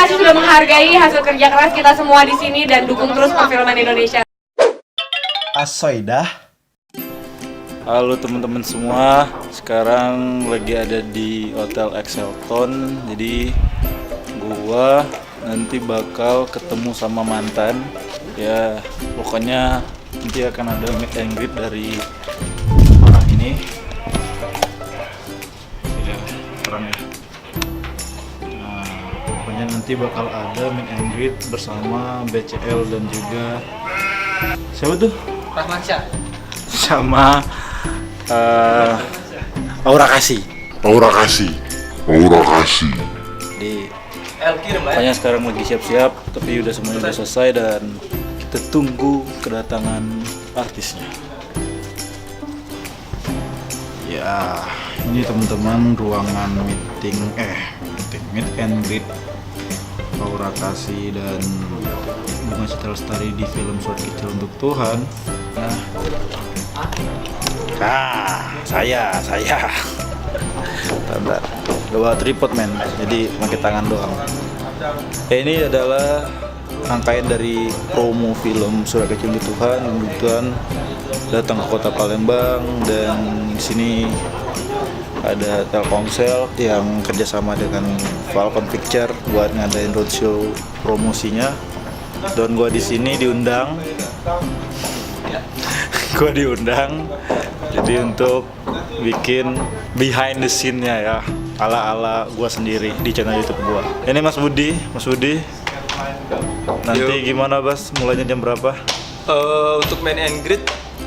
kasih sudah menghargai hasil kerja keras kita semua di sini dan dukung terus perfilman Indonesia. Asoidah. Halo teman-teman semua, sekarang lagi ada di Hotel Excelton. Jadi gua nanti bakal ketemu sama mantan. Ya pokoknya nanti akan ada meet and greet dari orang ini. Ya orang ya. Nah pokoknya nanti bakal ada meet and greet bersama BCL dan juga siapa tuh? Rahmansyah Sama Aura Kasih. Di pokoknya sekarang lagi siap-siap, tapi udah semuanya udah selesai dan kita tunggu kedatangan artisnya. Ya, ini teman-teman ruangan meet and greet Aura Kasih dan Bunga Citra Lestari di film Surat Kecil Untuk Tuhan. Saya Bentar, gak bawa tripod men, jadi pakai tangan doang. Ini adalah rangkaian dari promo film Surat Kecil Untuk Tuhan. Kebetulan datang ke kota Palembang dan di sini ada Telkomsel yang kerjasama dengan Falcon Picture buat ngadain roadshow promosinya. Dan gua di sini diundang. Jadi untuk bikin behind the scene-nya ya, ala-ala gua sendiri di channel YouTube gua. Ini Mas Budi. Nanti gimana Bas? Mulainya jam berapa? untuk main and greet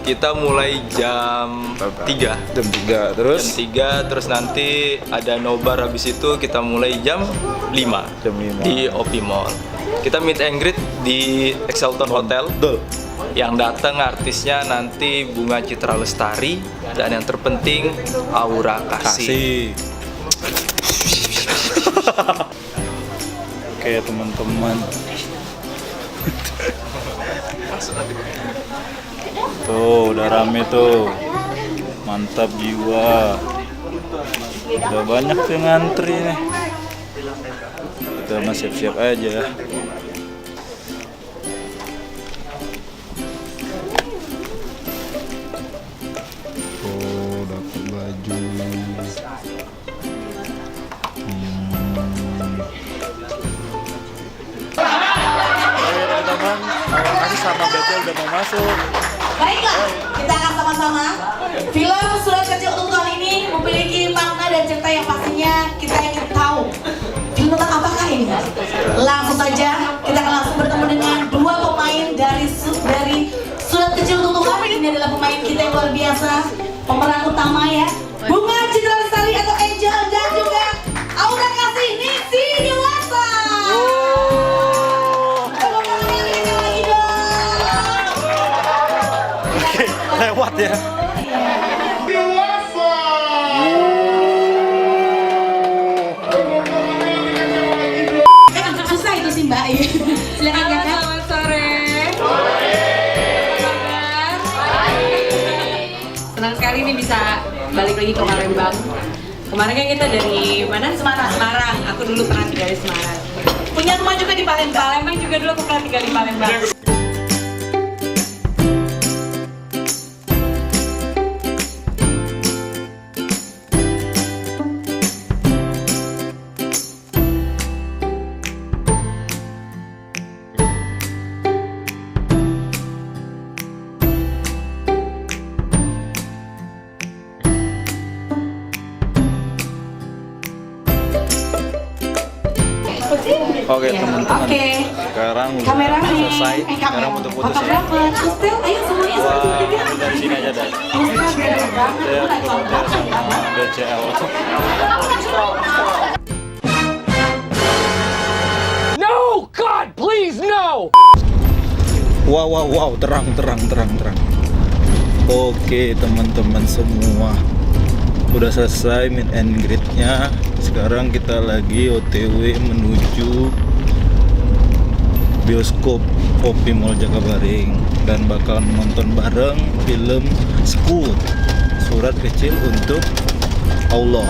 kita mulai jam 3. Jam 3. Terus? Jam 3, terus nanti ada nobar, habis itu kita mulai jam 5. Jam 5. Di OP Mall. Kita meet and greet di Excelton Hotel. Betul. Yang datang artisnya nanti Bunga Citra Lestari dan yang terpenting Aura Kasih. Oke teman-teman. Tuh udah rame tuh, mantap jiwa. Udah banyak tuh yang ngantri nih. Kita masih siap-siap aja. Tuh dapat baju. Teman-teman, makasih sama BCL udah mau masuk. Baiklah, kita akan sama-sama. Film Surat Kecil Untuk Tuhan ini memiliki makna dan cerita yang pastinya kita ingin tahu. Film tentang apakah ini? Langsung saja, kita akan langsung bertemu dengan dua pemain dari Surat Kecil Untuk Tuhan. Ini adalah pemain kita yang luar biasa, pemeran utama ya, Bunga Citra Lestari atau Angel dan juga Aura Kasih Nisi Dewasa. Lewat ya. Susah itu sih Mbak. Silakan kakak. Selamat sore. Senang sekali nih bisa balik lagi ke Palembang. Kemarin kan kita dari mana? Semarang. Aku dulu pernah tinggal di Semarang. Punya rumah juga di Palembang. Palembang juga dulu aku pernah tinggal di Palembang. Oke teman-teman. Oke. Sekarang udah Kameramen. selesai. Sekarang untuk putus ya. Fotografer. Astel, ayo semuanya Wah, satu tiga. dari sini aja dah. Ya, sama BCL. No, God, please, no! Wow, terang. Oke teman-teman semua, udah selesai meet and greet-nya. Sekarang kita lagi OTW menuju bioskop OP Mall Jakabaring dan bakal nonton bareng film Surat Kecil Untuk Allah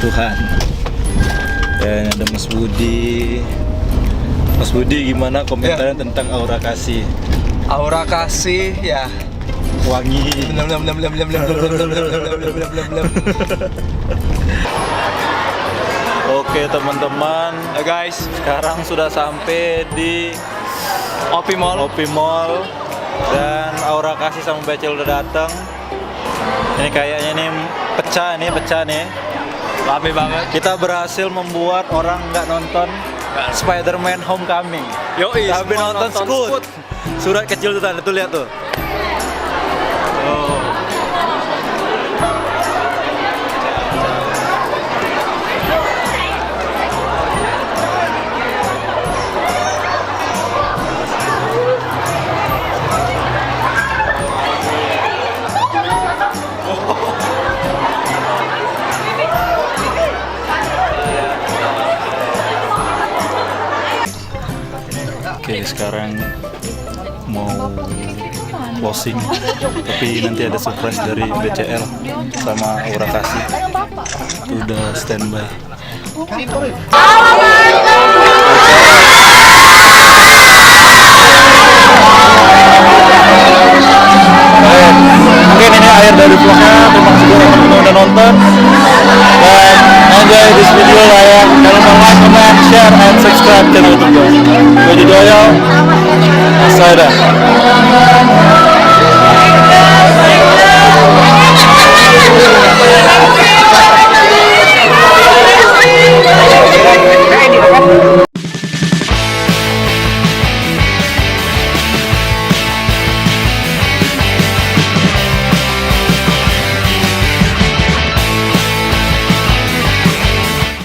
Tuhan. Dan ada Mas Budi, Mas Budi gimana komentarnya tentang Aura Kasih? Aura Kasih ya. Wangi. Oke teman-teman, Ya guys, sekarang sudah sampai di Opi Mall. Opi Mall dan Aura Kasih sama Becel udah datang. Ini kayaknya nih pecah nih. Rame banget. Kita berhasil membuat orang nggak nonton Spider-Man Homecoming. Yoi, Tapi semua nonton Scoot. Surat kecil tuh tanda tuh, lihat tuh. Oh. Oke, sekarang mau closing, tapi nanti ada surprise dari BCL sama Aura Kasih. Udah standby. Mungkin ini akhir dari vlognya. Terima kasih buat teman-teman udah nonton dan enjoy this video lah ya. Jangan lupa like, comment, share, and subscribe channel YouTube gue. Gue Doyo, Asada.